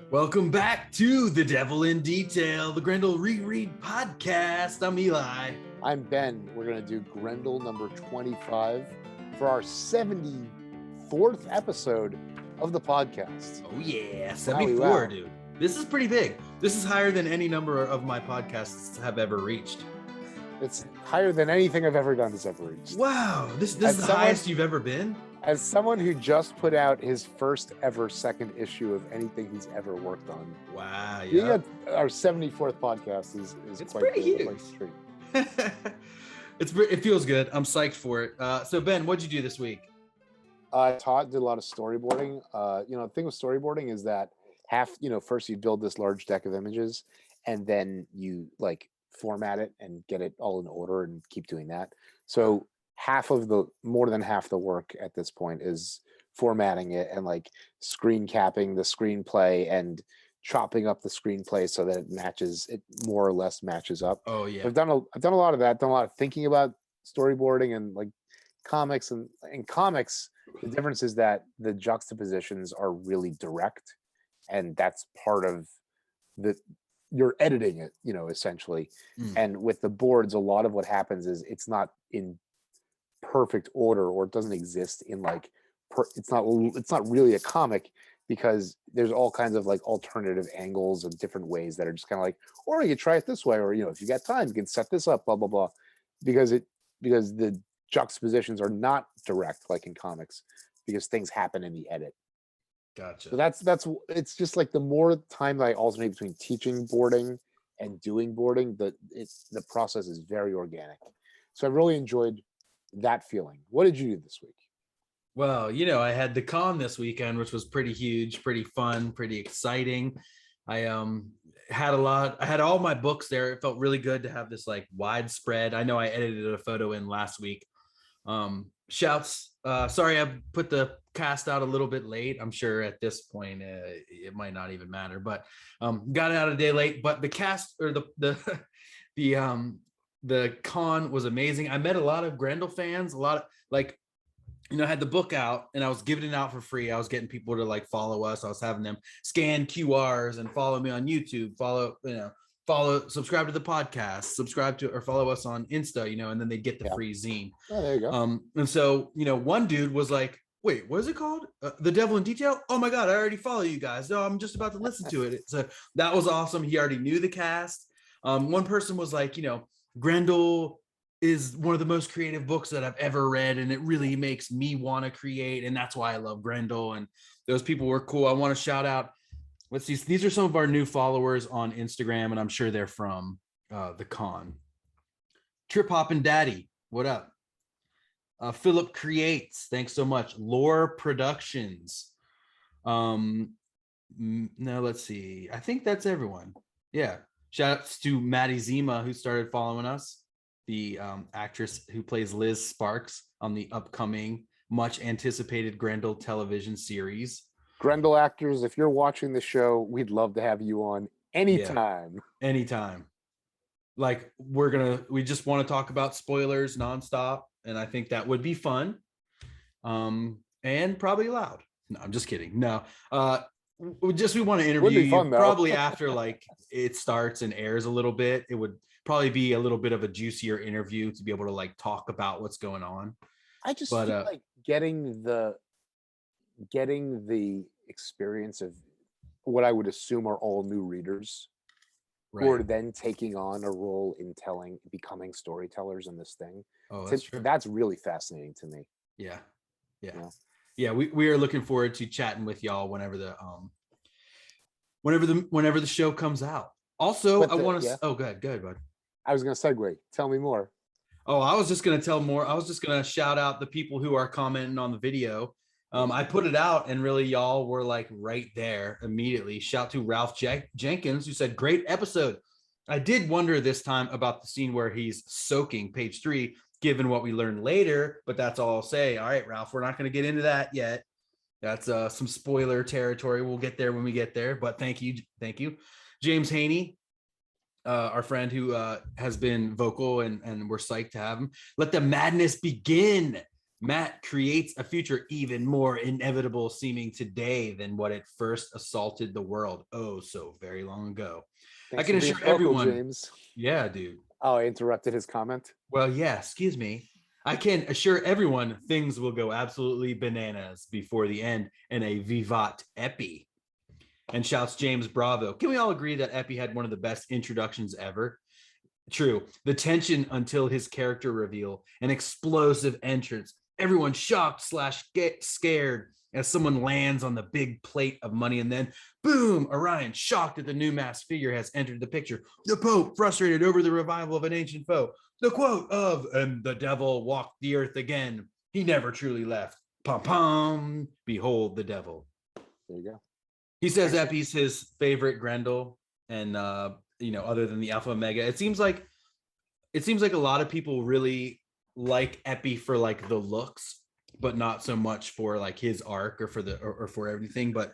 Welcome back to The Devil in Detail, the Grendel Reread Podcast. I'm Eli. I'm Ben. We're going to do Grendel number 25 for our 74th episode of the podcast. Oh yeah, 74, wow. Dude. This is pretty big. This is higher than any number of my podcasts have ever reached. It's higher than anything I've ever done has ever reached. Wow, this is the highest you've ever been? As someone who just put out his first ever second issue of anything he's ever worked on. Wow, yeah. Being at our 74th podcast is it's quite pretty huge. It feels good. I'm psyched for it. So Ben, what'd you do this week? Did a lot of storyboarding. The thing with storyboarding is that first you build this large deck of images and then you format it and get it all in order and keep doing that. So more than half the work at this point is formatting it and screen capping the screenplay and chopping up the screenplay so that it more or less matches up. Oh yeah. I've done a lot of that, done a lot of thinking about storyboarding and comics, and in comics the difference is that the juxtapositions are really direct, and that's part of you're editing it, essentially. And with the boards, a lot of what happens is it's not in perfect order, or it doesn't exist in it's not really a comic, because there's all kinds of alternative angles and different ways that are just kind of or you try it this way, or if you got time you can set this up, blah blah blah, because the juxtapositions are not direct like in comics, because things happen in the edit. Gotcha. So it's just the more time that I alternate between teaching boarding and doing boarding, the process is very organic. So I really enjoyed that feeling. What did you do this week? Well, I had the con this weekend, which was pretty huge, pretty fun, pretty exciting. I had all my books there. It felt really good to have this widespread. I know I edited a photo in last week. Shouts. Sorry, I put the cast out a little bit late. I'm sure at this point it might not even matter, but got it out a day late. But the cast, or the con was amazing. I met a lot of Grendel fans, a lot of I had the book out and I was giving it out for free. I was getting people to follow us. I was having them scan QRs and follow me on YouTube, subscribe to the podcast, or follow us on Insta, and then they get the free zine. Oh, there you go. And so, one dude was like, wait, what is it called? The Devil in Detail? Oh my God, I already follow you guys. No, I'm just about to listen to it. So that was awesome. He already knew the cast. One person was like, Grendel is one of the most creative books that I've ever read, and it really makes me want to create, and that's why I love Grendel. And those people were cool. I want to shout out, let's see, these are some of our new followers on Instagram, and I'm sure they're from the con. Trip Hoppin' Daddy, what up? Philip Creates, thanks so much. Lore Productions. No, let's see, I think that's everyone. Yeah, shout outs to Maddie Zima, who started following us, the actress who plays Liz Sparks on the upcoming much anticipated Grendel television series. Grendel actors, if you're watching the show, we'd love to have you on anytime. Yeah, anytime. We just want to talk about spoilers nonstop, and I think that would be fun. And probably loud. No, I'm just kidding. No. We want to interview you fun, probably after it starts and airs a little bit. It would probably be a little bit of a juicier interview to be able to talk about what's going on. I just feel like getting the experience of what I would assume are all new readers, right, who are then taking on a role in becoming storytellers in this thing. Oh, that's really fascinating to me. Yeah. We are looking forward to chatting with y'all whenever the show comes out. Also, I want to. Oh, go ahead, bud. I was going to segue. Tell me more. Oh, I was just going to tell more. I was just going to shout out the people who are commenting on the video. I put it out, and really y'all were right there immediately. Shout to Ralph Jenkins, who said, great episode. I did wonder this time about the scene where he's soaking, page 3, given what we learned later, but that's all I'll say. All right, Ralph, we're not going to get into that yet. That's some spoiler territory. We'll get there when we get there, but thank you. James Haney, our friend who has been vocal, and we're psyched to have him. Let the madness begin. Matt creates a future even more inevitable seeming today than what it first assaulted the world oh so very long ago. I Thanks can for being assure vocal, everyone, James. yeah, dude. Oh, I interrupted his comment. Well, yeah, excuse me. I can assure everyone things will go absolutely bananas before the end in a Vivat Epi. And shouts James Bravo. Can we all agree that Epi had one of the best introductions ever? True. The tension until his character reveal, an explosive entrance, everyone shocked slash get scared as someone lands on the big plate of money, and then boom, Orion shocked that the new masked figure has entered the picture. The Pope frustrated over the revival of an ancient foe. The quote of "and the devil walked the earth again. He never truly left. Pom pom. Behold the devil." There you go. He says Epi's his favorite Grendel, and other than the Alpha Omega, it seems like a lot of people really like Epi for like the looks, but not so much for like his arc or for or for everything. But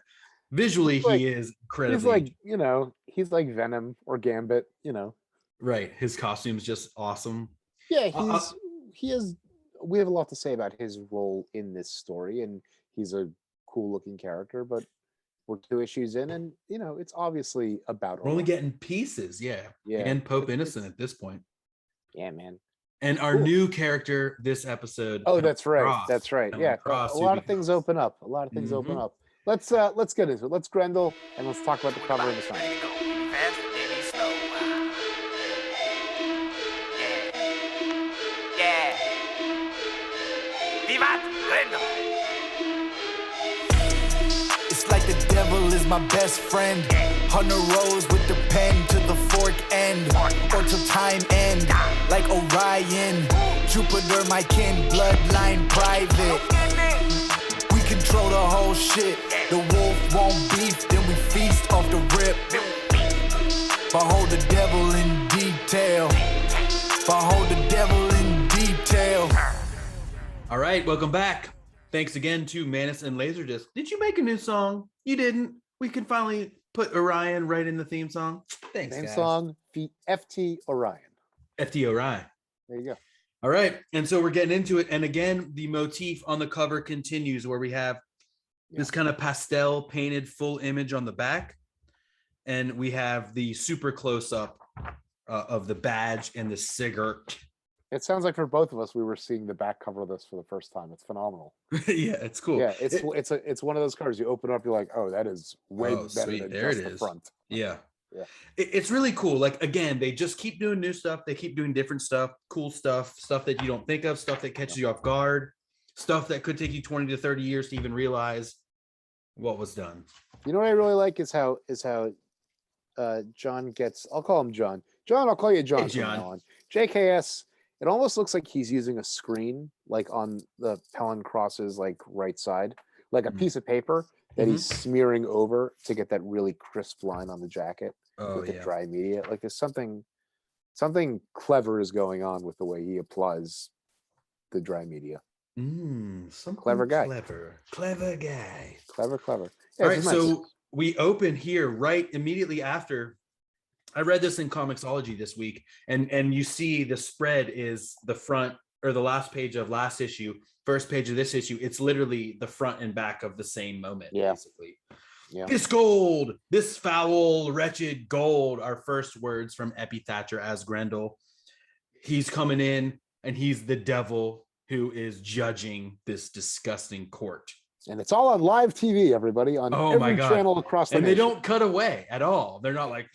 visually, he is incredibly. He's like Venom or Gambit. Right. His costume's just awesome. Yeah, we have a lot to say about his role in this story, and he's a cool looking character, but we're 2 issues in, and it's obviously about We're only getting pieces, yeah. And Pope Innocent at this point. Yeah, man. And our new character this episode. Oh, that's right. That's right. Yeah, a lot of things open up. Let's get into it. Let's Grendel, and let's talk about the cover and the sign. It's like the devil is my best friend. Hunter rose with the pen to the fork end, or till time end. Like Orion, Jupiter my kin, bloodline private. We control the whole shit. The wolf won't beef, then we feast off the rip. Behold the devil in detail. Behold the devil in detail. All right, welcome back. Thanks again to Manus and Laserdisc. Did you make a new song? You didn't. We can finally put Orion right in the theme song. Thanks, theme guys. Song, FT Orion. FT Orion. There you go. All right, and so we're getting into it. And again, the motif on the cover continues where we have this kind of pastel painted full image on the back. And we have the super close up of the badge and the cigarette. It sounds like for both of us, we were seeing the back cover of this for the first time. It's phenomenal. Yeah, it's cool. Yeah, it's one of those covers you open up, you're like, oh, that is way better sweet. than there just it the is. front. Yeah. Yeah. It's really cool. Like, again, they just keep doing new stuff. They keep doing different stuff, cool stuff that you don't think of, stuff that catches you off guard, stuff that could take you 20 to 30 years to even realize what was done. You know what I really like is how John gets, I'll call him John. John, I'll call you John. Hey, John. From now on. JKS, it almost looks like he's using a screen, like on the Helen Cross's like right side, like a piece of paper that he's smearing over to get that really crisp line on the jacket with the dry media. Like there's something clever is going on with the way he applies the dry media. Clever guy. Clever guy. Clever. Yeah, all right, so we open here right immediately after. I read this in Comixology this week, and you see the spread is the front or the last page of last issue, first page of this issue. It's literally the front and back of the same moment, basically. Yeah. This gold, this foul, wretched gold, our first words from Epi Thatcher as Grendel. He's coming in, and he's the devil who is judging this disgusting court. And it's all on live TV, everybody, on every channel across the nation. They don't cut away at all. They're not like,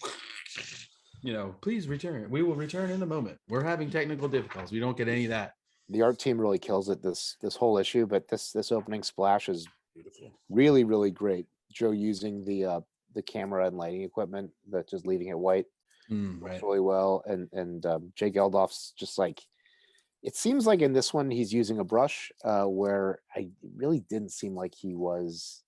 please return. We will return in a moment. We're having technical difficulties. We don't get any of that. The art team really kills it this whole issue, but this opening splash is beautiful. Really, really great. Joe using the camera and lighting equipment, that's just leaving it white works really well. And Jay Geldof's just like, it seems like in this one he's using a brush where I really didn't seem like he was.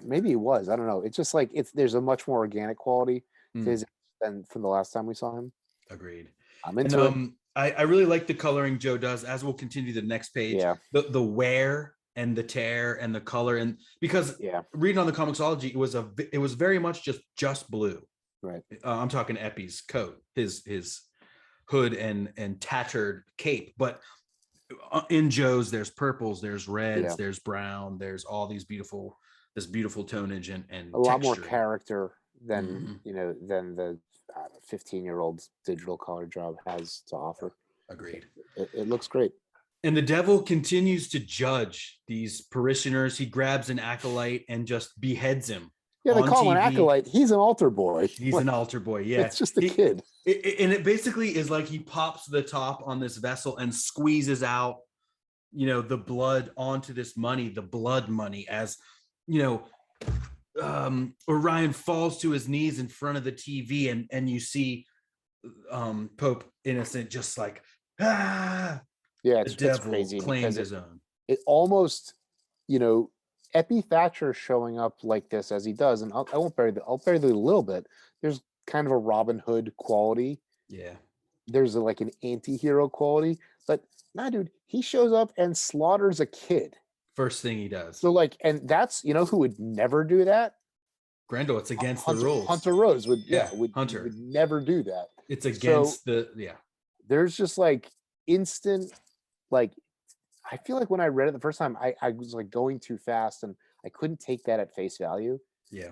Maybe he was. I don't know. It's just like there's a much more organic quality to his than from the last time we saw him. Agreed. I'm into it. I really like the coloring Joe does, as we'll continue the next page. Yeah. The wear and the tear and the color, and because reading on the Comixology, it was very much just blue. Right. I'm talking Epi's coat, his hood and tattered cape, but in Joe's, there's purples, there's reds, Yeah. there's brown, there's all these beautiful tonnage and A lot more texture. character than Mhm. you know than the 15-year-old digital color job has to offer. Agreed. It looks great. And the devil continues to judge these parishioners. He grabs an acolyte and just beheads him. Yeah, they on call him an TV. acolyte. He's an altar boy. He's an altar boy. Yeah, It's just a kid. And it basically is like he pops the top on this vessel and squeezes out, the blood onto this money, the blood money, as Orion falls to his knees in front of the TV, and you see Pope Innocent just like Yeah, the it's devil crazy claims because his own. it almost, Epi Thatcher showing up like this as he does, and I'll bury the lead a little bit. There's kind of a Robin Hood quality. Yeah. There's like an anti-hero quality, but nah, dude, he shows up and slaughters a kid. First thing he does. So like, and that's who would never do that. Grendel, it's against Hunter, the rules. Hunter Rose would Hunter would never do that. It's against There's just like instant, like I feel like when I read it the first time, I was like going too fast and I couldn't take that at face value. Yeah.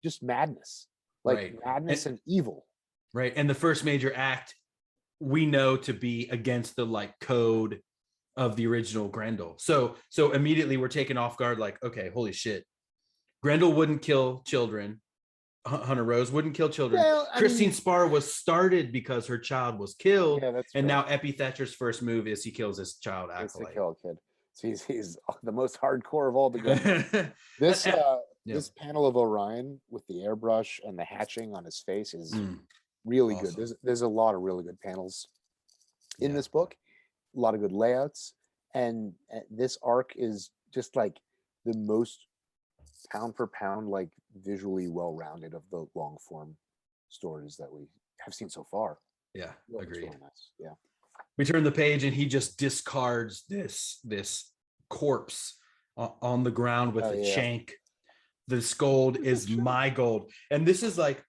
Just madness, like Right. madness and evil. Right. And the first major act we know to be against the like code of the original Grendel. So immediately we're taken off guard, like, okay, holy shit. Grendel wouldn't kill children. Hunter Rose wouldn't kill children. Well, Christine Spar was started because her child was killed. Yeah, that's and true. now Epi Thatcher's first move is he kills his child It's to acolyte. kill a kid. So he's the most hardcore of all the Grendels. This panel of Orion with the airbrush and the hatching on his face is really Awesome. good. There's a lot of really good panels in this book, a lot of good layouts, and this arc is just like the most pound for pound, like visually well-rounded of the long form stories that we have seen so far. Yeah, Really, it's agreed. really nice. Yeah. We turn the page and he just discards this corpse on the ground with a shank. This gold is my gold. And this is like,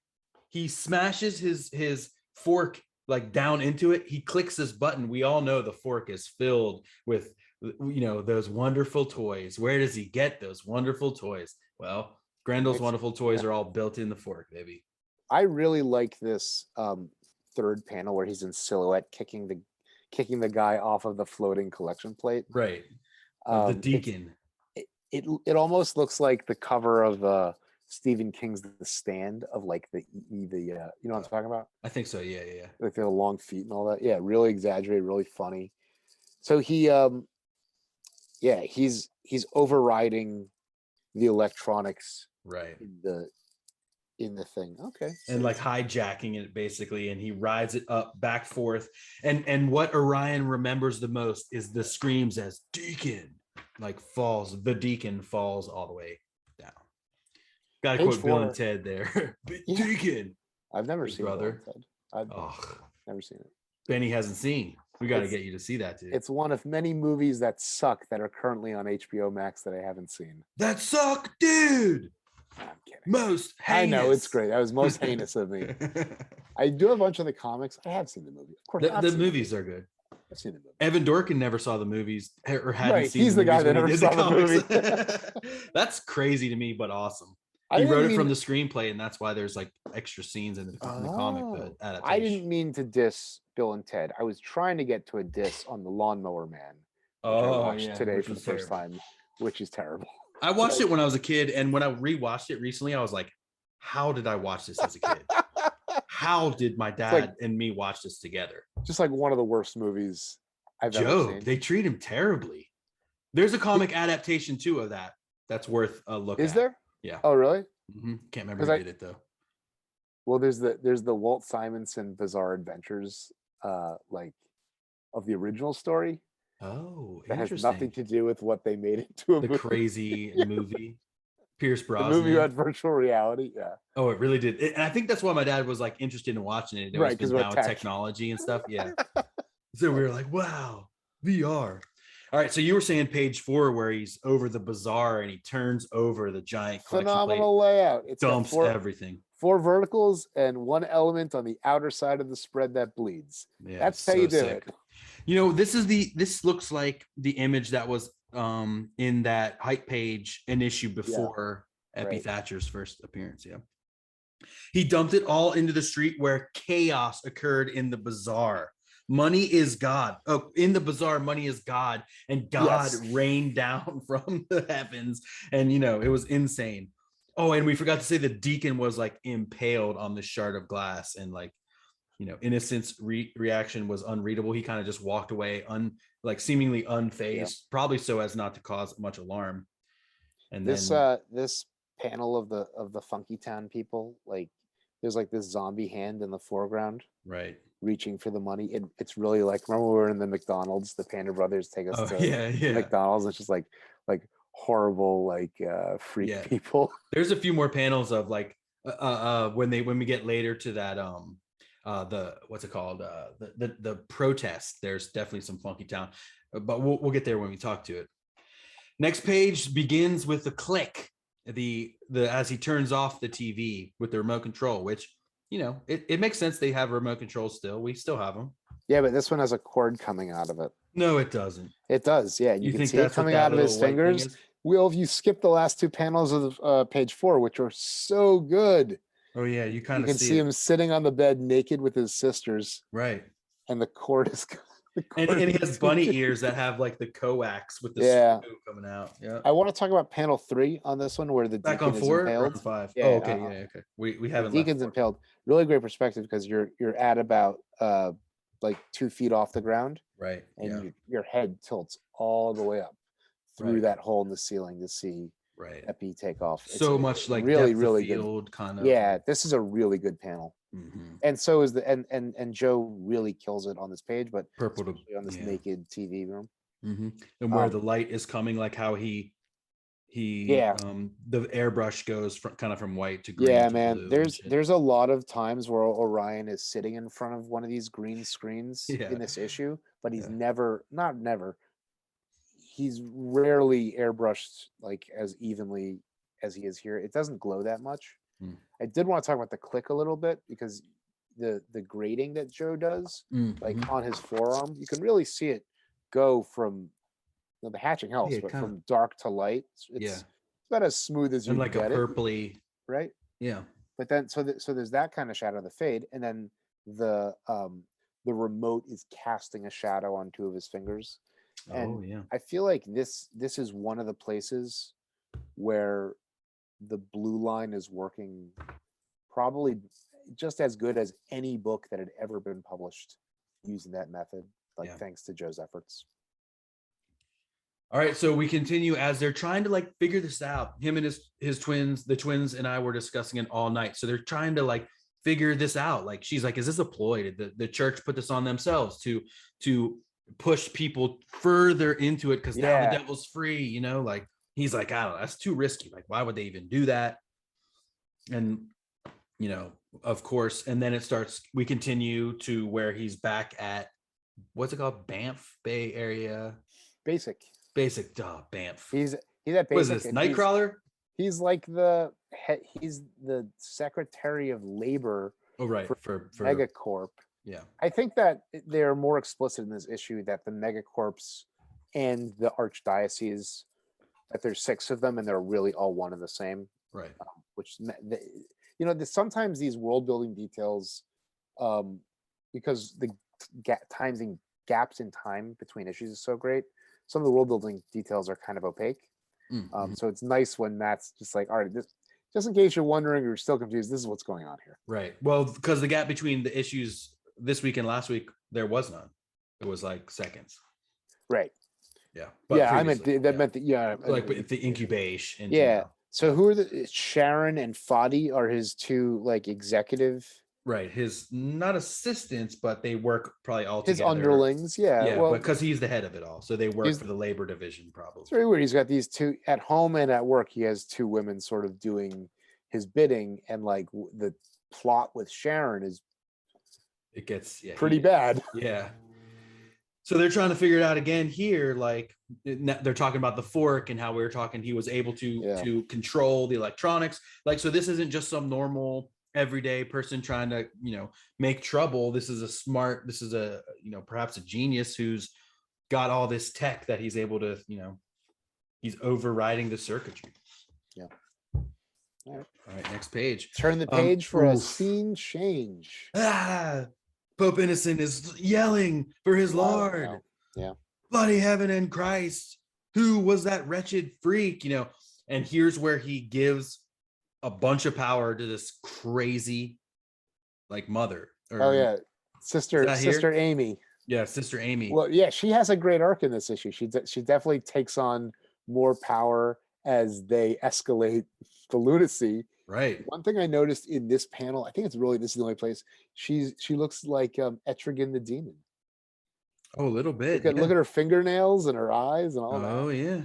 he smashes his fork like down into it. He clicks this button. We all know the fork is filled with, those wonderful toys. Where does he get those wonderful toys? Well, Grendel's wonderful toys are all built in the fork, baby. I really like this third panel where he's in silhouette kicking the guy off of the floating collection plate. Right. The deacon. It almost looks like the cover of Stephen King's The Stand, of like the you know what I'm talking about? I think so. Yeah. Like the long feet and all that. Yeah, really exaggerated, really funny. So he's overriding the electronics Right. in the thing. Okay. And like hijacking it basically, and he rides it up back forth. And what Orion remembers the most is the screams as Deacon the deacon falls all the way down. Gotta Page quote Bill 4. and Ted there. Yeah. Deacon. I've never His seen brother. Bill and Ted. I've Oh, never seen it. Benny hasn't seen. We got to get you to see that, dude. It's one of many movies that suck that are currently on HBO Max that I haven't seen. That suck, dude. I'm kidding. Most heinous. I know, it's great. That was most heinous of me. I do have a bunch of the comics. I have seen the movie. Of course, The movies are good. I've seen the movie. Evan Dorkin never saw the movies or hadn't Right, seen he's the guy movies that when he never did saw the comics. That's crazy to me, but awesome. I He didn't wrote it mean from to- the screenplay, and that's why there's like extra scenes in the comic. Oh, But I didn't mean to diss Bill and Ted. I was trying to get to a diss on the Lawnmower Man, which I watched today which for the was first terrible. time, which is terrible. I watched it when I was a kid, and when I rewatched it recently, I was like, "How did I watch this as a kid? How did my dad and me watch this together?" Just like one of the worst movies I've ever Joe, seen. they treat him terribly. There's a comic adaptation too of that. That's worth a look. Is at. there? Yeah. Oh, really? Can't remember 'Cause who did it though. Well, there's the Walt Simonson Bizarre Adventures, like of the original story Oh, that has interesting. nothing to do with what they made into a The movie. crazy movie. Pierce The Brosnan. movie had virtual reality. Yeah. Oh, it really did. And I think that's why my dad was like interested in watching it. It Right, was 'cause now what with tech. technology and stuff. Yeah. So we were like, wow, VR. All right. So you were saying page 4 where he's over the bazaar and he turns over the giant collection Phenomenal layout. It's plate, got dumps four everything. verticals and one element on the outer side of the spread that bleeds. Yeah, That's how you do sick. it. This looks like the image that was in that hype page an issue before Epi Thatcher's first appearance. Yeah. He dumped it all into the street where chaos occurred in the bazaar. Money is God. Oh, in the bazaar, money is God, and God rained down from the heavens, and it was insane. Oh, and we forgot to say the deacon was like impaled on the shard of glass, and like, Innocent's reaction was unreadable. He kind of just walked away, seemingly unfazed, probably so as not to cause much alarm. And this then this panel of the Funky Town people, like there's like this zombie hand in the foreground, right, reaching for the money. It's really like, remember we were in the McDonald's, the Panda Brothers take us to McDonald's. It's just like horrible, like freak people. There's a few more panels of like when we get later to that the what's it called, the protest. There's definitely some Funky Town, but we'll get there when we talk to it. Next page begins with the click, the as he turns off the TV with the remote control, which it makes sense. They have remote controls still. We still have them. Yeah, but this one has a cord coming out of it. No, it doesn't. It does. Yeah, you can see it coming out of his fingers. Will, if you skip the last two panels of page 4, which are so good. Oh yeah, you can see him sitting on the bed naked with his sisters. Right. And the cord is and he has bunny ears that have like the coax with the screw coming out. Yeah. I want to talk about panel 3 on this one, where the back deacon on 4 is impaled. or on 5. Yeah, okay. Okay. We haven't. The deacon's impaled. Really great perspective, because you're at about like 2 feet off the ground. Right. And your head tilts all the way up through that hole in the ceiling to see Epi take off. So much like really field good kind of. Yeah, this is a really good panel. Mm-hmm. And so is and Joe really kills it on this page, but purple on this naked TV room. Mm-hmm. And where the light is coming, like how the airbrush goes from white to green. Yeah, man. There's a lot of times where Orion is sitting in front of one of these green screens in this issue, but he's he's rarely airbrushed like as evenly as he is here. It doesn't glow that much. I did want to talk about the click a little bit, because the grading that Joe does, like on his forearm, you can really see it go from the hatching helps, but from dark to light. It's about as smooth as you can get a purpley, right? Yeah. But then so there's that kind of shadow, the fade, and then the remote is casting a shadow on 2 of his fingers. And I feel like this is one of the places where the blue line is working probably just as good as any book that had ever been published using that method, thanks to Joe's efforts. All right, so we continue as they're trying to figure this out. Him and his twins, the twins and I were discussing it all night. So they're trying to figure this out. She's like, is this a ploy? Did the church put this on themselves to push people further into it, because now the devil's free, he's like, I don't know, that's too risky. Why would they even do that? And of course, and then we continue to where he's back at, what's it called, Banff Bay Area Basic Banff. He's at Basic. What is this, Nightcrawler? He's like he's the Secretary of Labor. Oh, right, for Megacorp. Yeah, I think that they're more explicit in this issue that the Megacorps and the Archdiocese, that there's 6 of them and they're really all one and the same. Right. Which sometimes these world building details, because the gaps in time between issues is so great, some of the world building details are kind of opaque. So it's nice when Matt's just like, all right, this, just in case you're wondering or you're still confused, this is what's going on here. Right. Well, because the gap between the issues this week and last week, there was none. It was seconds. Right. Yeah. But I meant meant the incubation. So who are Sharon and Fadi are his 2 executive. Right. His not assistants, but they work probably all his together. Underlings. Yeah. Well, because he's the head of it all. So they work for the labor division probably. It's very weird. He's got these 2 at home and at work. He has 2 women sort of doing his bidding, and the plot with Sharon is pretty bad. Yeah. So they're trying to figure it out again here. They're talking about the fork and how we were talking. He was able to control the electronics. So this isn't just some normal everyday person trying to, make trouble. This is a perhaps a genius who's got all this tech that he's able to, he's overriding the circuitry. Yeah. All right, next page. Turn the page for a oof. scene change. Pope Innocent is yelling for his Lord. Wow. Yeah. Bloody heaven and Christ. Who was that wretched freak? And here's where he gives a bunch of power to this crazy, like, mother. Sister Amy. Yeah, Sister Amy. Well, yeah, she has a great arc in this issue. She definitely takes on more power as they escalate the lunacy. Right. One thing I noticed in this panel, I think this is the only place she looks like Etrigan the demon. Oh, a little bit. Look at her fingernails and her eyes and all that. Oh yeah.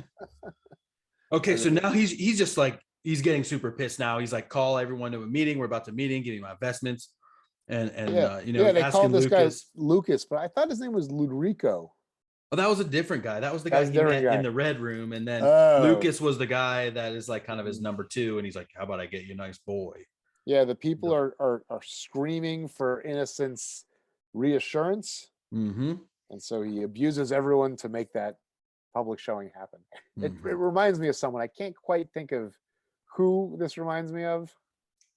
Okay, so now he's just like, he's getting super pissed now. He's like, call everyone to a meeting. We're about to meeting, getting my investments. And they called this guy Lucas, but I thought his name was Ludrico. Oh, that was a different guy. That was the guy he met in the red room. And then Lucas was the guy that is like kind of his number two. And he's like, how about I get you a nice boy? Yeah, the people are screaming for Innocent's reassurance. Mm-hmm. And so he abuses everyone to make that public showing happen. It reminds me of someone. I can't quite think of who this reminds me of.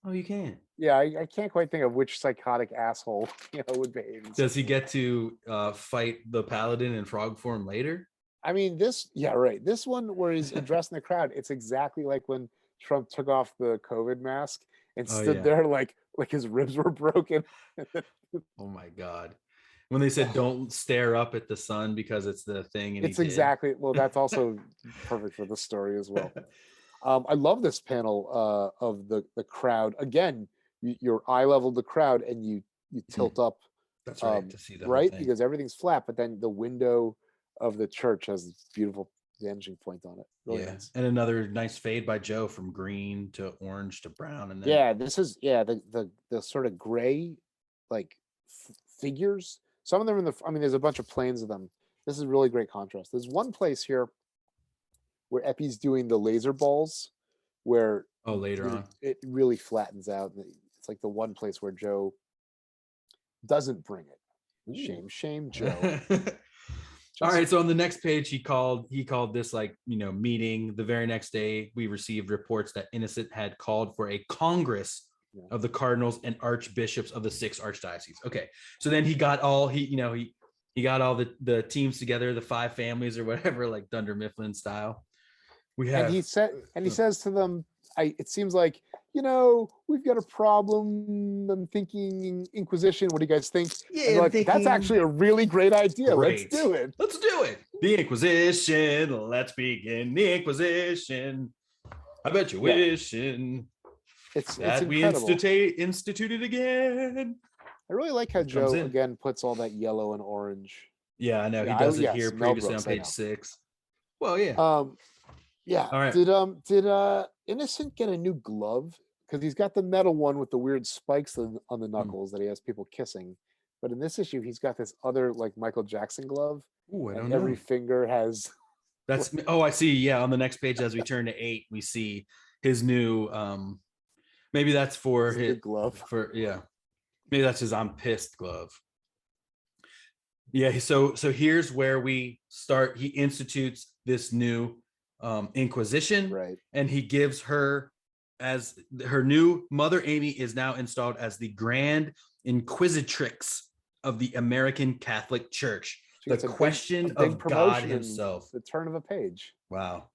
Oh, you can't? Yeah, I can't quite think of which psychotic asshole would behave. Does he get to fight the paladin in frog form later? I mean, this one where he's addressing the crowd, it's exactly like when Trump took off the COVID mask and stood there like his ribs were broken. Oh my God. When they said don't stare up at the sun because it's the thing. And it's exactly, well, that's also perfect for the story as well. I love this panel of the crowd. Again, you're eye level the crowd and you tilt up. That's right, to see the right, thing. because everything's flat, but then the window of the church has this beautiful vanishing point on it. Really nice. And another nice fade by Joe from green to orange to brown, and then this is the sort of gray like figures. Some of them there's a bunch of planes of them. This is really great contrast. There's one place here where Epi's doing the laser balls, where later on it really flattens out. It's like the one place where Joe doesn't bring it. Ooh. Shame, Joe. All right, so on the next page, he called this meeting. The very next day, we received reports that Innocent had called for a Congress of the cardinals and archbishops of the 6 archdioceses. Okay, so then he got all he got all the teams together, the 5 families or whatever, like Dunder Mifflin style. And he says to them, it seems like, we've got a problem. I'm thinking Inquisition. What do you guys think? Yeah, that's actually a really great idea. Great. Let's do it. Let's do it. The Inquisition. Let's begin the Inquisition. I bet you're wishing it's we institute it again. I really like how Joe again puts all that yellow and orange. Yeah, I know. He does it here previously on page 6. Well, yeah. Yeah. All right. Did Innocent get a new glove? Because he's got the metal one with the weird spikes on the knuckles that he has people kissing. But in this issue, he's got this other like Michael Jackson glove. Ooh, I don't know. Every finger has. That's I see. Yeah, on the next page, as we turn to 8, we see his new. Maybe that's for his glove. Maybe that's his "I'm pissed" glove. Yeah. So here's where we start. He institutes this new Inquisition, right? And he gives her as her new mother. Amy is now installed as the Grand Inquisitrix of the American Catholic Church. The question of God himself. The turn of a page. Wow.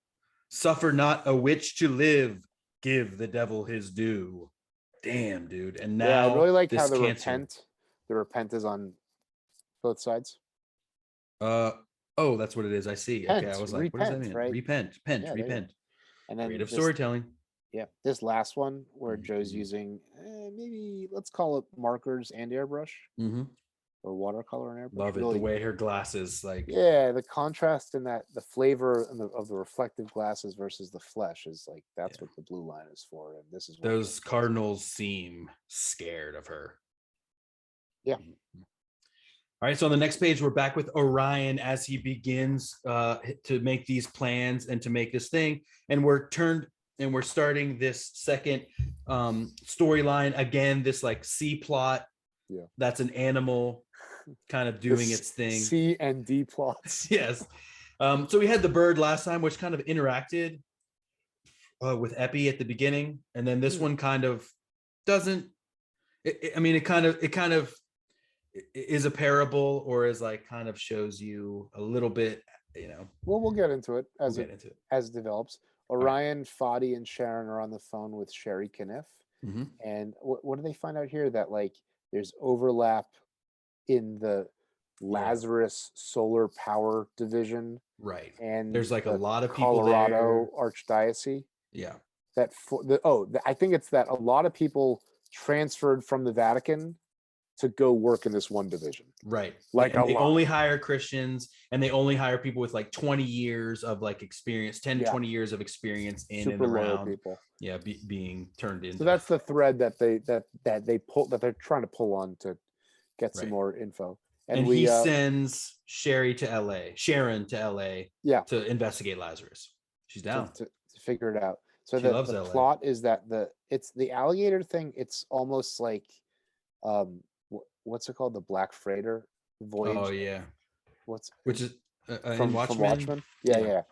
Suffer not a witch to live. Give the devil his due. Damn, dude. And now I really like how the repent is on both sides. Oh, that's what it is. I see. Repent, okay, I was like, what does that mean? Right? Repent. And then creative storytelling. Yeah, this last one where Joe's using maybe let's call it markers and airbrush, or watercolor and airbrush. Love it. The way her glasses, the contrast in that, the flavor of the reflective glasses versus the flesh is like that's what the blue line is for. And this is those cardinals seem scared of her. Yeah. All right, so on the next page, we're back with Orion as he begins to make these plans and to make this thing. And we're turned and we're starting this second storyline again. This like C plot. Yeah. That's an animal kind of doing its thing. C and D plots. Yes. So we had the bird last time, which kind of interacted with Epi at the beginning, and then this one kind of doesn't. It kind of is a parable, or is like kind of shows you a little bit, Well, we'll get into it as we'll as it develops. Orion, Fadi, and Sharon are on the phone with Sherry Kniff. Mm-hmm. And what do they find out here? That like there's overlap in the Lazarus solar power division, right? And there's like a lot of people Colorado there. Archdiocese. Yeah. I think it's that a lot of people transferred from the Vatican to go work in this one division. Right. Like they only hire Christians, and they only hire people with like 20 years of like experience, 10 to 20 years of experience in super and around people. Yeah, being turned into. So that's the thread that they pull, that they're trying to pull on to get some more info. And he sends Sharon to LA to investigate Lazarus. She's down to figure it out. So the plot is that it's the alligator thing. It's almost like what's it called? The Black Freighter voyage. Oh yeah. Which is from Watchmen? Yeah.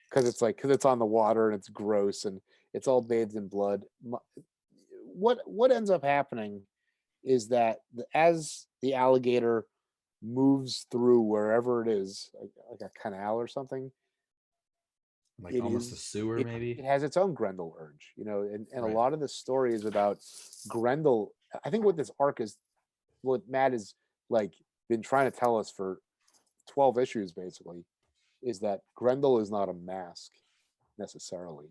Because it's on the water and it's gross and it's all bathed in blood. What ends up happening is that as the alligator moves through wherever it is, like a canal or something, like almost a sewer, maybe it has its own Grendel urge, and a lot of the story is about Grendel. I think what this arc is, what Matt has like been trying to tell us for 12 issues basically, is that Grendel is not a mask necessarily,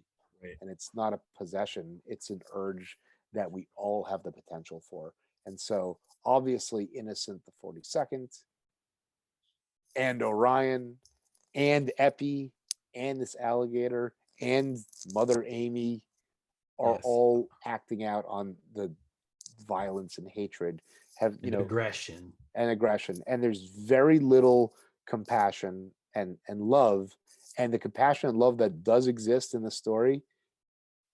and it's not a possession. It's an urge that we all have the potential for. And so obviously Innocent the 42nd and Orion and Epi and this alligator and Mother Amy are all acting out on the violence and hatred, aggression, and there's very little compassion and love, and the compassion and love that does exist in the story,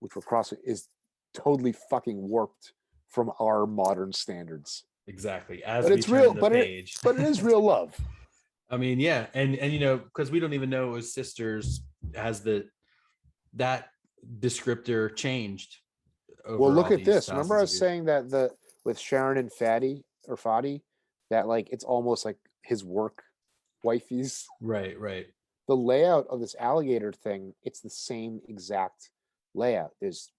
which we're crossing, is totally fucking warped from our modern standards. Exactly. But it's real, but it is real love. I mean, yeah, and because we don't even know it was sisters, has that descriptor changed? Well, look at this. Remember I was saying that with Sharon and Fadi, that like it's almost like his work wifeys. Right. The layout of this alligator thing, it's the same exact layout. There's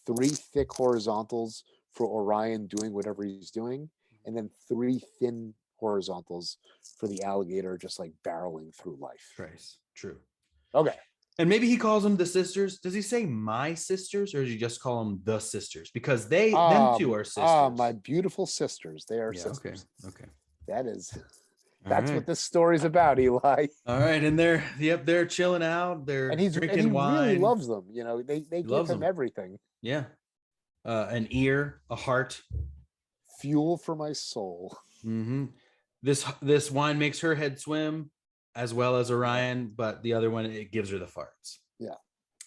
3 thick horizontals for Orion doing whatever he's doing, and then 3 thin horizontals for the alligator just like barreling through life. True. Okay. And maybe he calls them the sisters. Does he say my sisters, or does he just call them the sisters? Because them two are sisters. My beautiful sisters. They are sisters. Okay. That's what this story's about, Eli. All right, and they're chilling out. They're drinking wine. He really loves them. They give him everything. Yeah, an ear, a heart, fuel for my soul. Mm-hmm. This wine makes her head swim, as well as Orion, but the other one, it gives her the farts. Yeah,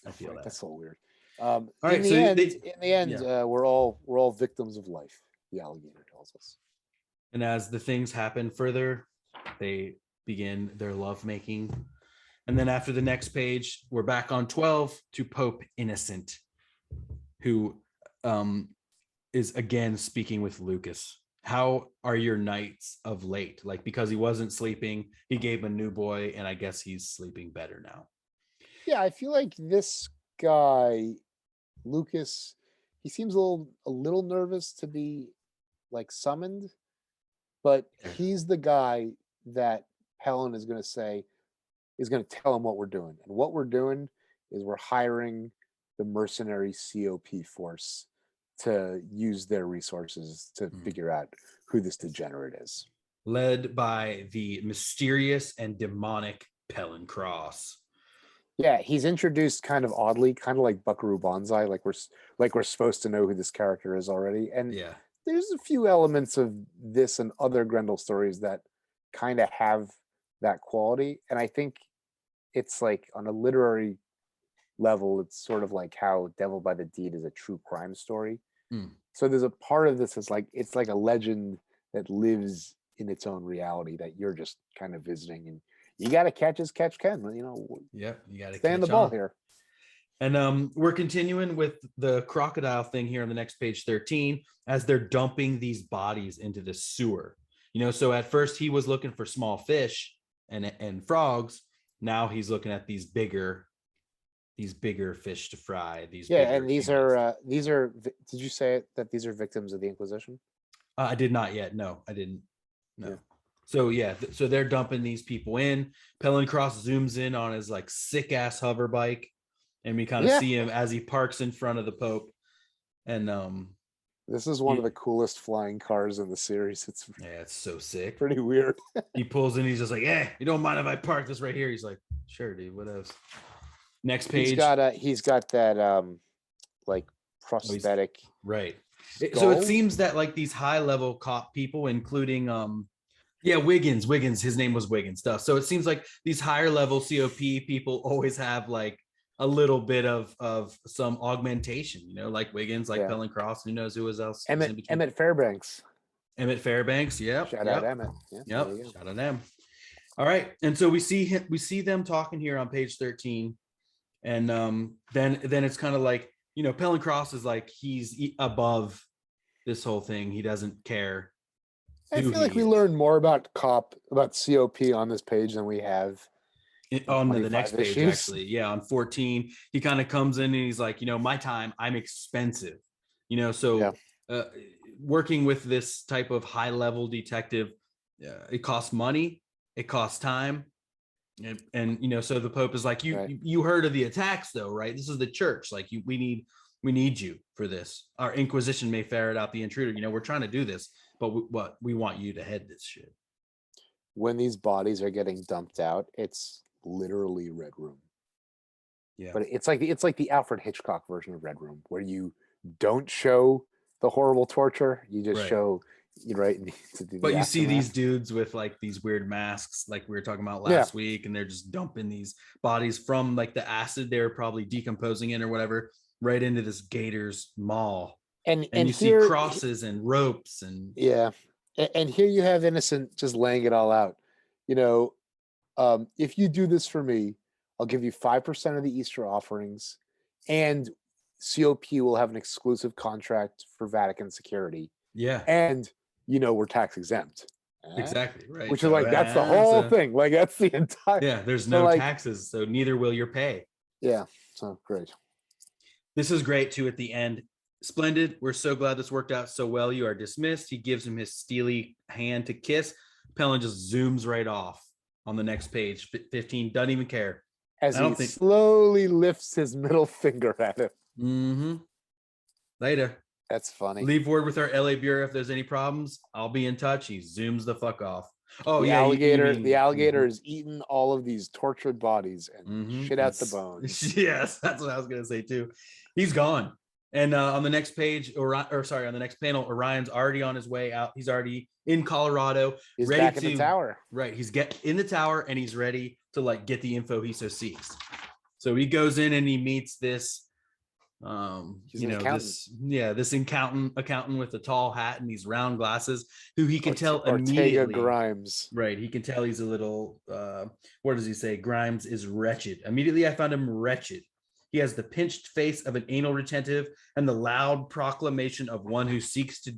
I feel that. That's so weird. All right, in the end, we're all victims of life. The alligator tells us. And as the things happen further, they begin their love making. And then after the next page, we're back on 12 to Pope Innocent, who is again speaking with Lucas. How are your nights of late? Like, because he wasn't sleeping, he gave him a new boy, and I guess he's sleeping better now. Yeah, I feel like this guy, Lucas, he seems a little nervous to be like summoned, but he's the guy that Helen is going to tell him what we're doing. And what we're doing is we're hiring the mercenary COP force to use their resources to figure out who this degenerate is. Led by the mysterious and demonic Pellin Cross. Yeah, he's introduced kind of oddly, kind of like Buckaroo Banzai, like we're supposed to know who this character is already. And there's a few elements of this and other Grendel stories that kind of have that quality. And I think it's like on a literary level, it's sort of like how Devil by the Deed is a true crime story. Mm. So there's a part of this that's like, it's like a legend that lives in its own reality that you're just kind of visiting, and you got to catch as catch can, you know. Yep, you got to Stay on the ball here. And we're continuing with the crocodile thing here on the next page 13, as they're dumping these bodies into the sewer. You know, so at first he was looking for small fish and frogs. Now he's looking at these bigger fish to fry. And these are did you say that these are victims of the Inquisition? I did not yet. No, I didn't. No. Yeah. So yeah, so they're dumping these people in. Pellencross zooms in on his like sick ass hover bike, and we kind of see him as he parks in front of the Pope. And this is one of the coolest flying cars in the series. It's so sick. Pretty weird. He pulls in, he's just like, "Yeah, you don't mind if I park this right here?" He's like, "Sure, dude. What else?" Next page. He's got that like prosthetic. Right. So it seems that like these high level cop people, including Wiggins, his name was Wiggins stuff. So it seems like these higher level COP people always have like a little bit of some augmentation, you know, like Wiggins, like Pellencross, who knows who else. Emmett Fairbanks. Yeah. Shout out Emmett. Yep. Shout out them. All right. And so we see them talking here on page 13. And then it's kind of like, you know, Pellencross is like, he's above this whole thing. He doesn't care. I feel like we learned more about COP on this page than we have on the next page, actually. Yeah, on 14, he kind of comes in and he's like, you know, my time, I'm expensive. You know, so working with this type of high level detective, it costs money, it costs time. And you know, so the Pope is like, you heard of the attacks though, right? This is the church. Like we need you for this. Our Inquisition may ferret out the intruder. You know, we're trying to do this, but we want you to head this shit. When these bodies are getting dumped out, it's literally Red Room. Yeah, but it's like the Alfred Hitchcock version of Red Room, where you don't show the horrible torture, you just show. But you see these dudes with like these weird masks, like we were talking about last week, and they're just dumping these bodies from like the acid they were probably decomposing in or whatever right into this Gator's maw. And you see crosses and ropes and and here you have Innocent just laying it all out. You know, if you do this for me, I'll give you 5% of the Easter offerings, and COP will have an exclusive contract for Vatican security. Yeah, and you know, we're tax exempt. Exactly, right. Which is like, that's the whole thing. Like, that's the entire. Yeah, there's no taxes, so neither will your pay. Yeah, so great. This is great too at the end. Splendid. We're so glad this worked out so well. You are dismissed. He gives him his steely hand to kiss. Pellen just zooms right off on the next page. 15, doesn't even care. As he slowly lifts his middle finger at him. Mm-hmm. Later. That's funny. Leave word with our LA Bureau if there's any problems. I'll be in touch. He zooms the fuck off. Oh, the alligator. The alligator is eating all of these tortured bodies and shit out the bones. Yes, that's what I was gonna say too. He's gone. And on the next page, on the next panel, Orion's already on his way out. He's already in Colorado. He's ready back in the tower. Right. He's in the tower and he's ready to like get the info he so seeks. So he goes in and he meets this. This accountant with a tall hat and these round glasses, who he can tell immediately. Grimes. Right. He can tell he's a little what does he say? Grimes is wretched. Immediately I found him wretched. He has the pinched face of an anal retentive and the loud proclamation of one who seeks to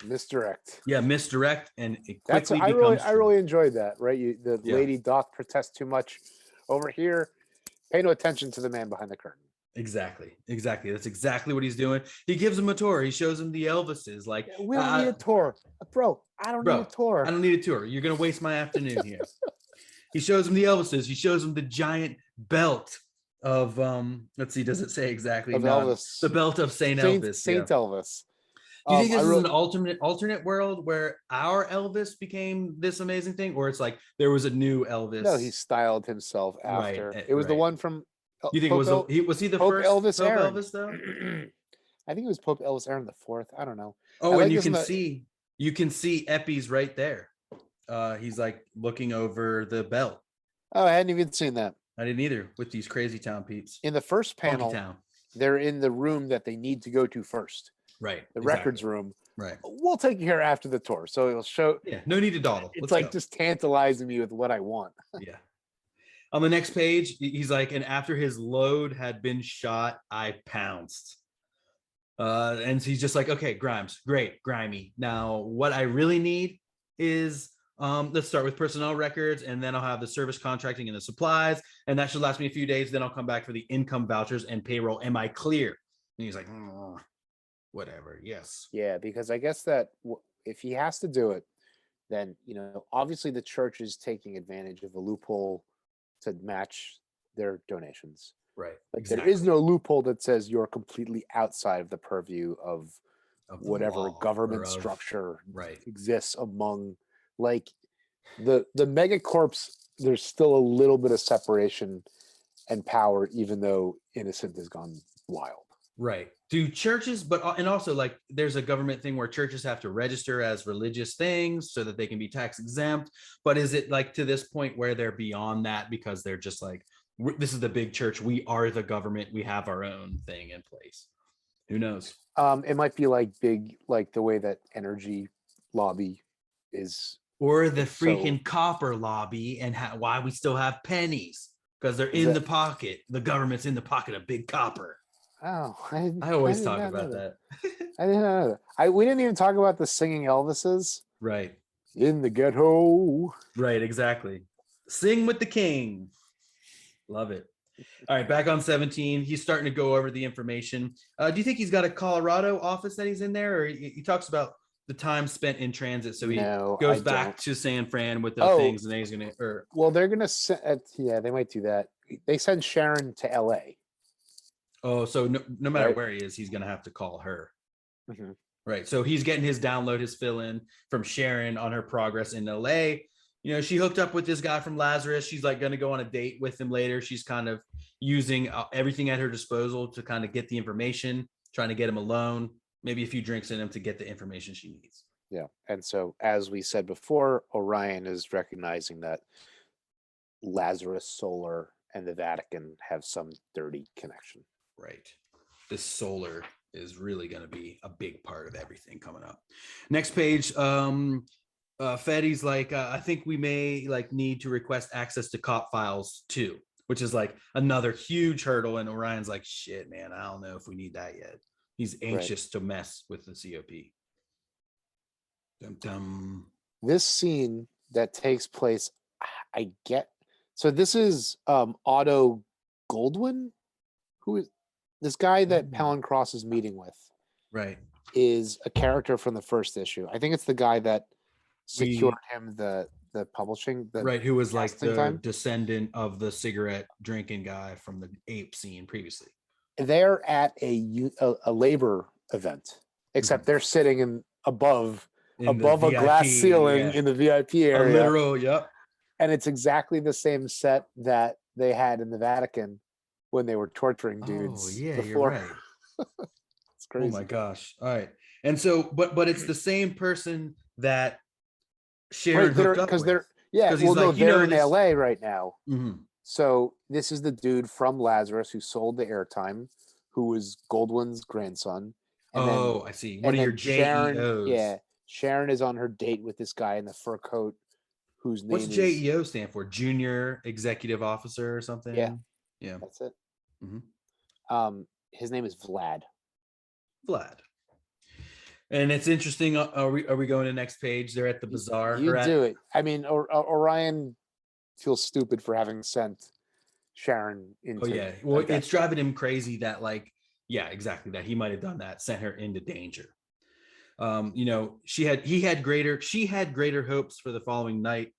misdirect. Yeah, misdirect, and it quickly I really enjoyed that. Right, lady doth protest too much. Over here, pay no attention to the man behind the curtain. Exactly. That's exactly what he's doing. He gives him a tour. He shows him the Elvises. Like, we don't need a tour, bro. I don't need a tour. I don't need a tour. You're gonna waste my afternoon here. He shows him the Elvises. He shows him the giant belt of let's see, does it say exactly? Elvis. The belt of Saint Elvis. Saint Elvis. Do you think this is an alternate world where our Elvis became this amazing thing, or it's like there was a new Elvis? No, he styled himself after. Right, it was the one from. You think Pope was he the Pope first Elvis Pope Aaron. Elvis though? I think it was Pope Elvis Aaron the Fourth. I don't know. Oh, and you can see Epi's right there. He's like looking over the belt. Oh, I hadn't even seen that. I didn't either with these crazy town peeps. In the first Funky panel, town. they're in the room that they need to go to first, Right. the exactly. records room. Right. We'll take you here after the tour. So it'll show. Yeah. No need to dawdle. It's Let's like go. just tantalizing me with what I want. Yeah. On the next page, he's like, and after his load had been shot, I pounced. And he's just like, okay, Grimes, great, grimy. Now, what I really need is, let's start with personnel records, and then I'll have the service contracting and the supplies, and that should last me a few days. Then I'll come back for the income vouchers and payroll. Am I clear? And he's like, whatever. Yes. Yeah, because I guess that if he has to do it, then, obviously the church is taking advantage of a loophole to match their donations. Right. But exactly. there is no loophole that says you're completely outside of the purview of whatever government structure exists among, like, the megacorps. There's still a little bit of separation and power, even though Innocent has gone wild. Right. Do churches, and also, like, there's a government thing where churches have to register as religious things so that they can be tax exempt. But is it like to this point where they're beyond that because they're just like, this is the big church, we are the government, we have our own thing in place? Who knows? It might be like big, like the way that energy lobby is, or the freaking copper lobby, and why we still have pennies, because they're in the pocket. The government's in the pocket of big copper. Oh, I always talk about that. I didn't know that. We didn't even talk about the singing Elvises. Right. In the ghetto. Right, exactly. Sing with the king. Love it. All right, back on 17. He's starting to go over the information. Do you think he's got a Colorado office that he's in there? Or he talks about the time spent in transit. So he goes back to San Fran with the things, and then he's going to... Well, they're going to send... Yeah, they might do that. They send Sharon to L.A. Oh, so no matter where he is, he's going to have to call her. Mm-hmm. Right. So he's getting his download, his fill in from Sharon on her progress in LA. She hooked up with this guy from Lazarus. She's like going to go on a date with him later. She's kind of using everything at her disposal to kind of get the information, trying to get him alone, maybe a few drinks in him to get the information she needs. Yeah. And so, as we said before, Orion is recognizing that Lazarus Solar and the Vatican have some dirty connection. Right. This solar is really going to be a big part of everything coming up. Next page. Fetty's like, I think we may need to request access to cop files too, which is like another huge hurdle. And Orion's like, shit, man, I don't know if we need that yet. He's anxious to mess with the COP. Dum, dum. This scene that takes place, so this is Otto Goldwyn, who is this guy that Palencross is meeting with. Right. Is a character from the first issue. I think it's the guy that secured him the publishing. Who was like the descendant of the cigarette drinking guy from the ape scene previously. They're at a labor event, except they're sitting above a glass ceiling in the VIP area. A literal, yep. And it's exactly the same set that they had in the Vatican when they were torturing dudes. Oh yeah, before. You're right. It's crazy. Oh my gosh. All right. And so, but it's the same person that Sharon hooked up with. They're in LA right now. Mm-hmm. So this is the dude from Lazarus who sold the airtime, who was Goldwyn's grandson. And I see. One of your JEOs. Sharon is on her date with this guy in the fur coat, whose name What's JEO stand for? Junior Executive Officer or something? Yeah. Yeah. That's it. Mm-hmm. His name is Vlad. And it's interesting. Are we going to the next page? They're at the bazaar. You do it. I mean, Orion feels stupid for having sent Sharon into. Oh yeah. Well, it's driving him crazy that exactly, that he might have done that, sent her into danger. She had greater hopes for the following night.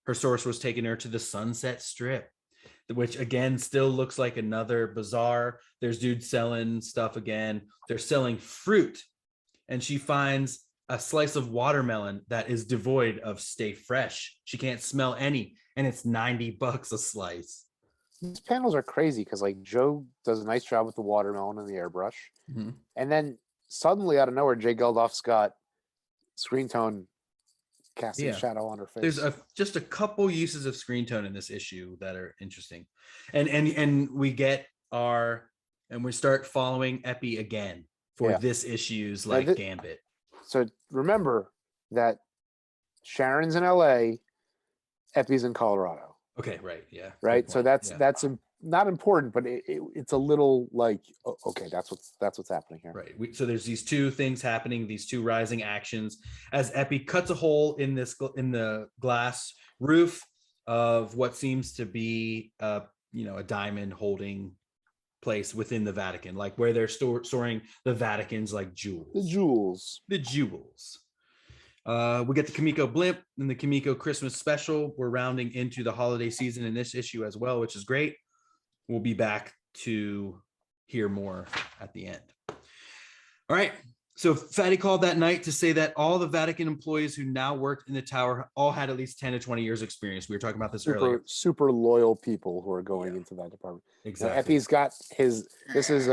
Her source was taking her to the Sunset Strip, which again still looks like another bazaar. There's dudes selling stuff again. They're selling fruit, and she finds a slice of watermelon that is devoid of stay fresh. She can't smell any, and it's $90 a slice. These panels are crazy because Joe does a nice job with the watermelon and the airbrush, and then suddenly out of nowhere, Jay Geldof's got screen tone casting shadow on her face. There's just a couple uses of screen tone in this issue that are interesting, and we start following Epi again for this issue's like gambit. So remember that Sharon's in LA, Epi's in Colorado. Okay, right, yeah, right. So that's not important, but it's a little like, okay, that's what's happening here. Right. So there's these two things happening, these two rising actions as Epi cuts a hole in the glass roof of what seems to be a diamond holding place within the Vatican, like where they're storing the Vatican's like jewels. The jewels. We get the Kimiko blimp and the Kimiko Christmas special. We're rounding into the holiday season in this issue as well, which is great. We'll be back to hear more at the end. All right. So Fatty called that night to say that all the Vatican employees who now worked in the tower all had at least 10 to 20 years experience. We were talking about this earlier. Super loyal people who are going into that department. Exactly. Now, Epi's got this is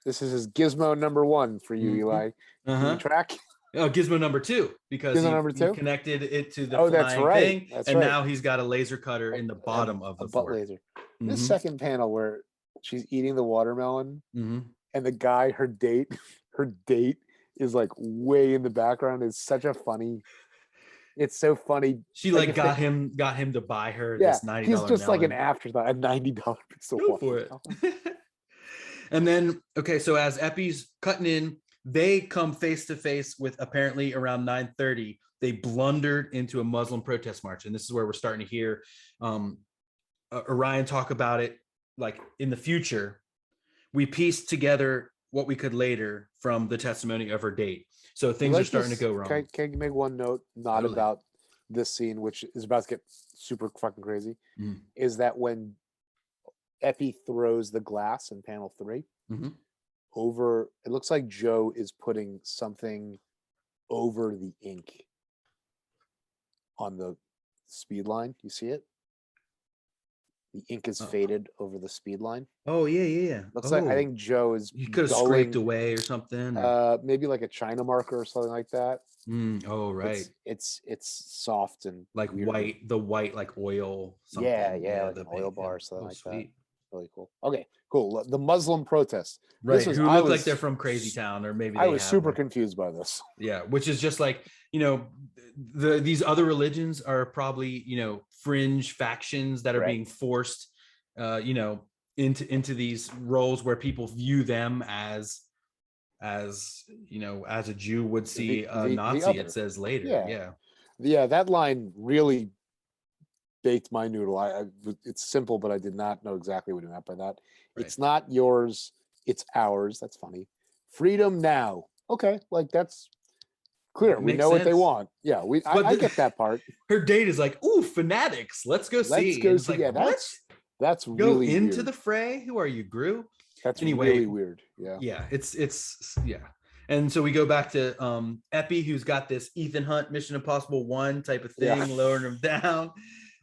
his gizmo number 1 for you, Eli. Can you track? Oh, gizmo number 2, because he connected it to the flying thing, and now he's got a laser cutter in the bottom of the butt laser. This second panel where she's eating the watermelon, and the guy, her date is like way in the background. It's such a funny. It's so funny. She like got him to buy her this $90. He's just melon. Like an afterthought, a $90 piece of Go for it. And then so as Epi's cutting in, they come face to face with apparently around 9:30. They blundered into a Muslim protest march, and this is where we're starting to hear Orion talk about it. Like in the future, we pieced together what we could later from the testimony of her date. So things are starting to go wrong. Can you make one note, not about this scene, which is about to get super fucking crazy, is that when Epi throws the glass in panel 3, over, it looks like Joe is putting something over the ink on the speed line. You see it? The ink is faded over the speed line. Oh yeah. Looks like, I think Joe is. You could have scraped away or something. Maybe like a China marker or something like that. Oh right. It's soft and like weird. The white like oil. Something. Yeah, like an oil bar or something like that. Really cool. Okay, cool. The Muslim protest. Right. Who look like they're from Crazy Town, or maybe I was super confused by this. Yeah, which is just like, these other religions are probably, fringe factions that are being forced, into these roles where people view them as a Jew would see a Nazi. It says later. Yeah. That line really baked my noodle. It's simple, but I did not know exactly what he meant by that. Right. It's not yours, it's ours. That's funny. Freedom now. Okay, like that's clear. We know what they want. Yeah, I get that part. Her date is like, ooh, fanatics. Let's go see. Like, yeah, that's really go into weird. the fray. Who are you, Gru? That's really weird. Yeah. Yeah, it's yeah. And so we go back to Epi, who's got this Ethan Hunt Mission Impossible 1 type of thing, lowering him down.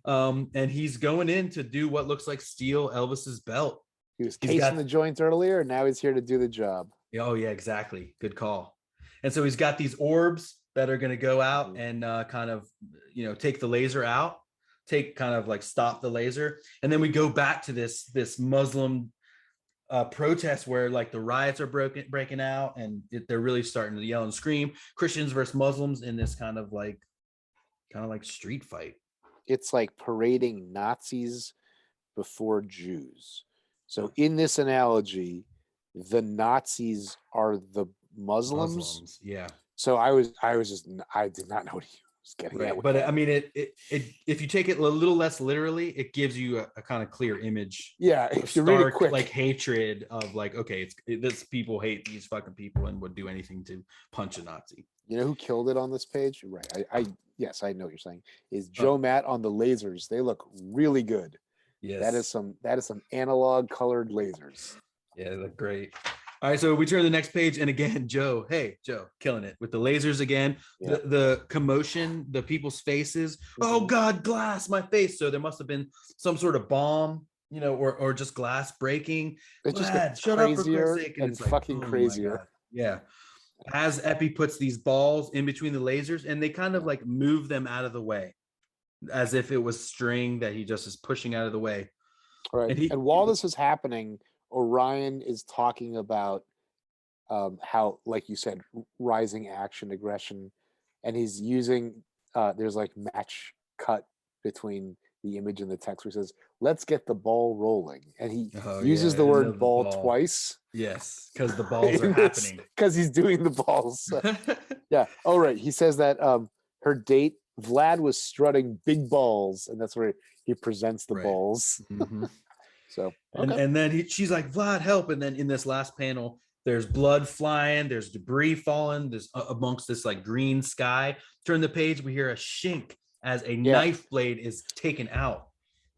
And he's going in to do what looks like steal Elvis's belt. He was casing the joint earlier, and now he's here to do the job. Oh yeah, exactly. Good call. And so he's got these orbs that are going to go out and kind of, take the laser out, stop the laser. And then we go back to this Muslim protest where like the riots are breaking out, and they're really starting to yell and scream. Christians versus Muslims in this kind of like street fight. It's like parading Nazis before Jews. So in this analogy, the Nazis are the Muslims. Yeah. So I did not know what he was getting at. But I mean, it if you take it a little less literally, it gives you a kind of clear image. Yeah, if you read it quick, like hatred of like, okay, this people hate these fucking people and would do anything to punch a Nazi. You know who killed it on this page? Right. Yes, I know what you're saying. Is Joe Matt on the lasers? They look really good. Yes. That is some analog colored lasers. Yeah, they look great. All right, so we turn to the next page, and again, Joe, killing it with the lasers again. Yeah. The commotion, the people's faces. Oh God, glass, my face. So there must have been some sort of bomb, or just glass breaking. It just gets crazier and fucking crazier. Yeah. as Epi puts these balls in between the lasers, and they kind of like move them out of the way, as if it was string that he just is pushing out of the way. Right. And while this is happening, Orion is talking about how, like you said, rising action aggression, and he's using there's like match cut between the image and the text where he says, "Let's get the ball rolling," and he uses the word ball twice. Yes, because the balls are happening. Because he's doing the balls. Yeah. Oh, right. He says that her date, Vlad, was strutting big balls, and that's where he presents the balls. Mm-hmm. So, okay. and then she's like, "Vlad, help!" And then in this last panel, there's blood flying, there's debris falling, there's amongst this like green sky. Turn the page, we hear a shink as a knife blade is taken out.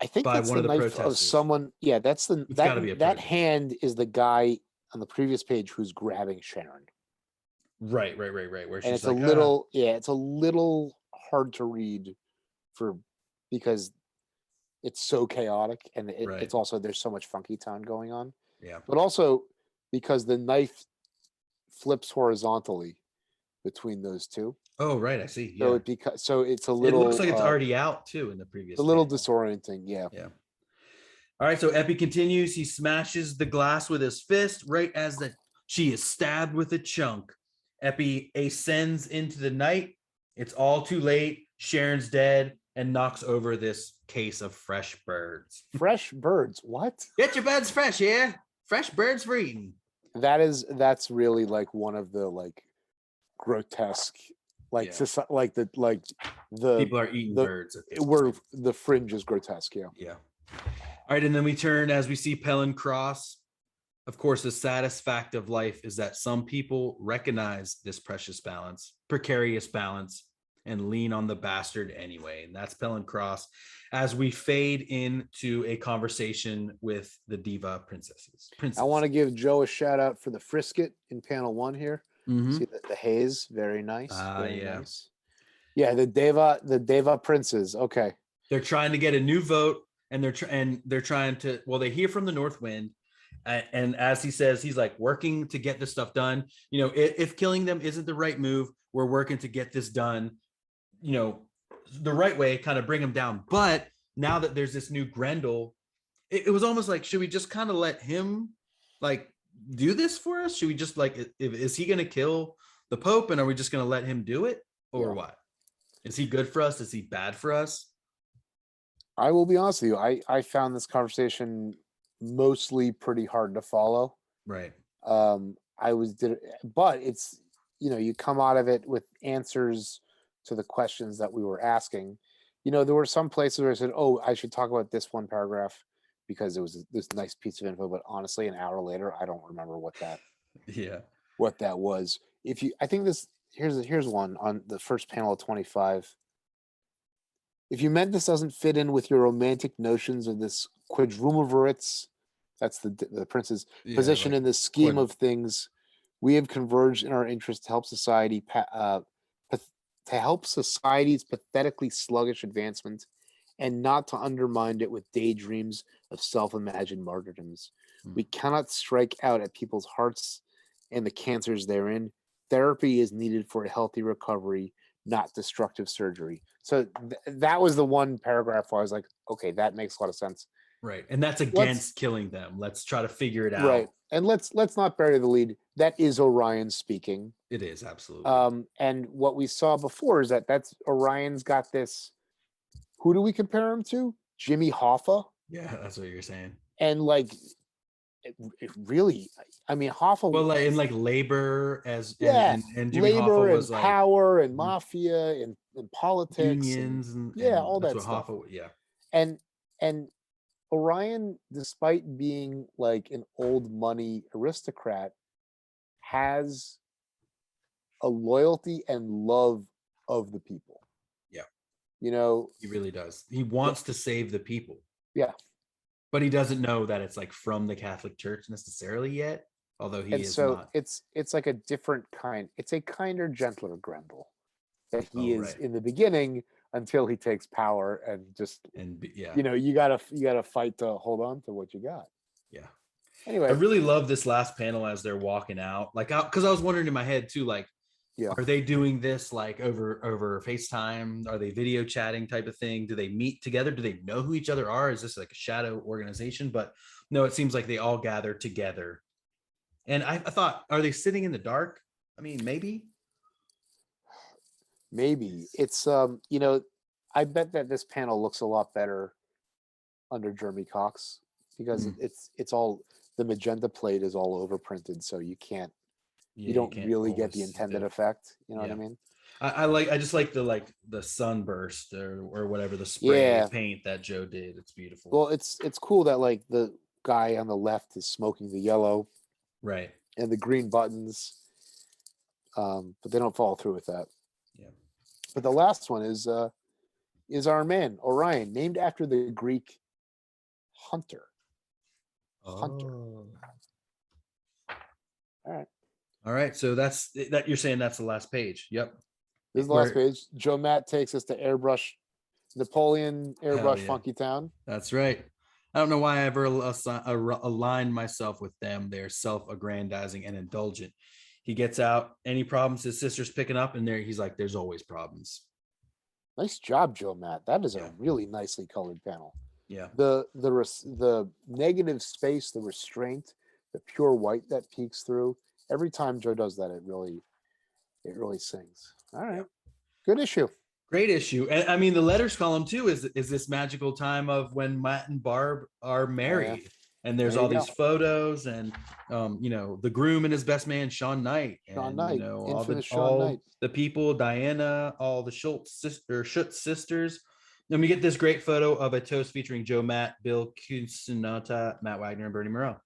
I think by that's one the of the knife protesters. of someone. Yeah, that's the that hand is the guy on the previous page who's grabbing Sharon. Right. Where she's it's like, it's a little hard to read because it's so chaotic, and it's also there's so much funky tone going on. Yeah. But also because the knife flips horizontally between those two. Oh, right. I see. Yeah. So it's a little. It looks like it's already out too in the previous. A little disorienting. Yeah. Yeah. All right. So Epi continues. He smashes the glass with his fist right as she is stabbed with a chunk. Epi ascends into the night. It's all too late. Sharon's dead and knocks over this case of fresh birds. Fresh birds? What? Get your birds fresh, yeah. Fresh birds for eating. That's really like one of the like grotesque, like the people are eating birds. Where the fringe is grotesque. Yeah. Yeah. All right, and then we turn as we see Pellin cross. Of course, the saddest fact of life is that some people recognize this precarious balance, and lean on the bastard anyway. And that's Pellin Cross as we fade into a conversation with the diva princesses. I want to give Joe a shout out for the frisket in panel 1 here. Mm-hmm. See the haze, very nice. Nice. Yeah, the Deva princes. Okay. They're trying to get a new vote, and they're trying to, they hear from the North Wind. And as he says, he's like working to get this stuff done. If killing them isn't the right move, we're working to get this done, the right way, kind of bring them down. But now that there's this new Grendel, it was almost like, should we just kind of let him like do this for us? Should we just is he going to kill the Pope, and are we just going to let him do it, or what? Is he good for us? Is he bad for us? I will be honest with you. I found this conversation mostly pretty hard to follow. Right. But it's, you come out of it with answers to the questions that we were asking. There were some places where I said, "Oh, I should talk about this one paragraph because it was this nice piece of info." But honestly, an hour later, I don't remember what that was. I think here's one on the first panel of 25. If you meant this doesn't fit in with your romantic notions of this quadruumvirate, that's the prince's position in the scheme of things, we have converged in our interest to help society's pathetically sluggish advancement, and not to undermine it with daydreams of self-imagined martyrdoms. We cannot strike out at people's hearts and the cancers therein. Therapy is needed for a healthy recovery, not destructive surgery. So that was the one paragraph where I was like, okay, that makes a lot of sense. Right. And that's against killing them. Let's try to figure it out. Right. And let's not bury the lead. That is Orion speaking. It is, absolutely. And what we saw before is that's Orion's got this. Who do we compare him to? Jimmy Hoffa. Yeah, that's what you're saying. And it really, I mean, Hoffa. Well, in labor and Jimmy labor Hoffa was and power and mafia and politics, unions and all that stuff. Hoffa, and Orion, despite being like an old money aristocrat, has a loyalty and love of the people. Yeah. He really does. He wants to save the people. Yeah. But he doesn't know that it's from the Catholic Church necessarily yet, although he is not. It's like a different kind. It's a kinder, gentler Grendel that he is in the beginning, until he takes power and you gotta fight to hold on to what you got. Yeah. Anyway, I really love this last panel as they're walking out. Like, because I was wondering in my head too, like, are they doing this like over FaceTime? Are they video chatting type of thing? Do they meet together? Do they know who each other are? Is this like a shadow organization? But no, it seems like they all gather together. And I thought, are they sitting in the dark? I mean, maybe. It's you know, I bet that this panel looks a lot better under Jeremy Cox because it's all, the magenta plate is all overprinted, so you can't, you don't really get the intended effect. You know what I mean? I just like the sunburst or whatever, the spray paint that Joe did. It's beautiful. Well, it's cool that like the guy on the left is smoking the yellow, right, and the green buttons, but they don't follow through with that. Yeah. But the last one is our man Orion, named after the Greek hunter. Oh. All right. So that's that. You're saying that's the last page. Yep. This is the last page. Joe Matt takes us to airbrush Napoleon airbrush Funky Town. That's right. I don't know why I ever aligned myself with them. They're self-aggrandizing and indulgent. He gets out. Any problems his sister's picking up, and he's like, "There's always problems." Nice job, Joe Matt. That is a really nicely colored panel. Yeah. The negative space, the restraint, the pure white that peeks through. Every time Joe does that, it really sings. All right. Good issue. Great issue. And I mean, the letters column too is this magical time of when Matt and Barb are married. And there's all these photos and you know, the groom and his best man, Sean Knight. You know, all the people, Diana, all the Schutz sisters. Then we get this great photo of a toast featuring Joe Matt, Bill Cusinata, Matt Wagner, and Bernie Moreau.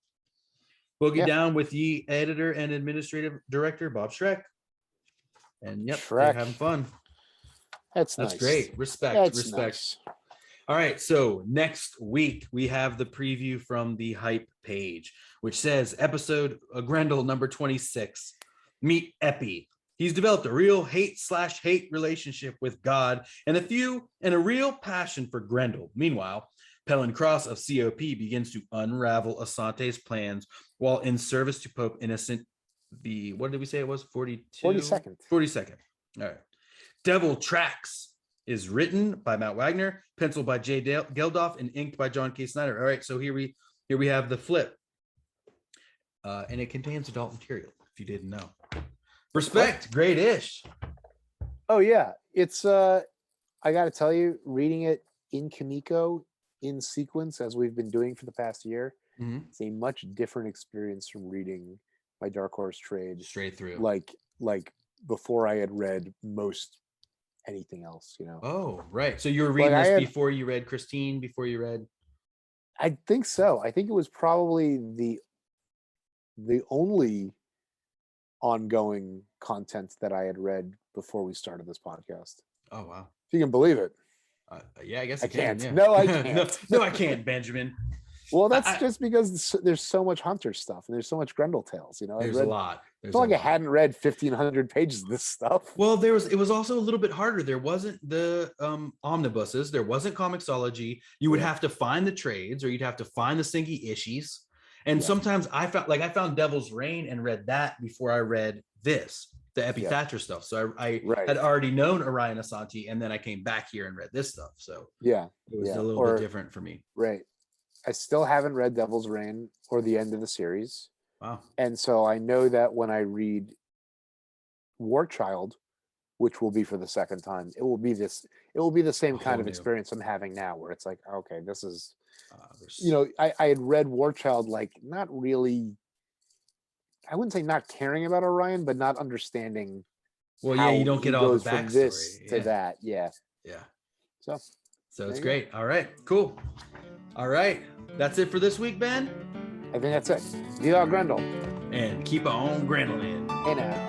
Boogie down with the editor and administrative director, Bob Schreck. And they're having fun. That's nice. Great. Respect. Nice. All right. So next week we have the preview from the hype page, which says episode Grendel number 26. Meet Epi. He's developed a real hate/hate relationship with God and a real passion for Grendel. Meanwhile, Pelin Cross of COP begins to unravel Asante's plans while in service to Pope Innocent what did we say it was? 42nd. 42nd. All right. Devil Tracks is written by Matt Wagner, penciled by Jay Geldof, and inked by John K. Snyder. All right, so here we have the flip. And it contains adult material, if you didn't know. Respect, great-ish. Oh yeah. It's I gotta tell you, reading it in Kamiko in sequence as we've been doing for the past year, it's a much different experience from reading my Dark Horse trade straight through. Like before I had read most anything else, you know. Oh, right. So you were reading this before you read Christine, before you read. I think so. I think it was probably the only ongoing content that I had read before we started this podcast. Oh wow. If you can believe it. Yeah, I guess I can't. Yeah. No, I can't. no, I can't, Benjamin. Well, that's just because there's so much Hunter stuff and there's so much Grendel tales, you know. There's a lot. I feel like I hadn't read 1,500 pages of this stuff. Well, it was also a little bit harder. There wasn't the omnibuses. There wasn't Comixology. You would have to find the trades, or you'd have to find the Singy issues. And sometimes I found Devil's Reign and read that before I read this, the Epi Thatcher stuff. So I had already known Orion Assante, and then I came back here and read this stuff. So it was a little bit different for me. Right. I still haven't read Devil's Reign or the end of the series. Wow. And so I know that when I read War Child, which will be for the second time, it will be the same kind of experience I'm having now, where it's like, okay, this is, you know, I had read War Child, like not really, I wouldn't say not caring about Orion, but not understanding. Well, yeah, you don't get all the backstory from this to that. Yeah. Yeah. So it's great. All right, cool. All right, that's it for this week, Ben. I think that's it. Viva Grendel. And keep on Grendeling. Hey now.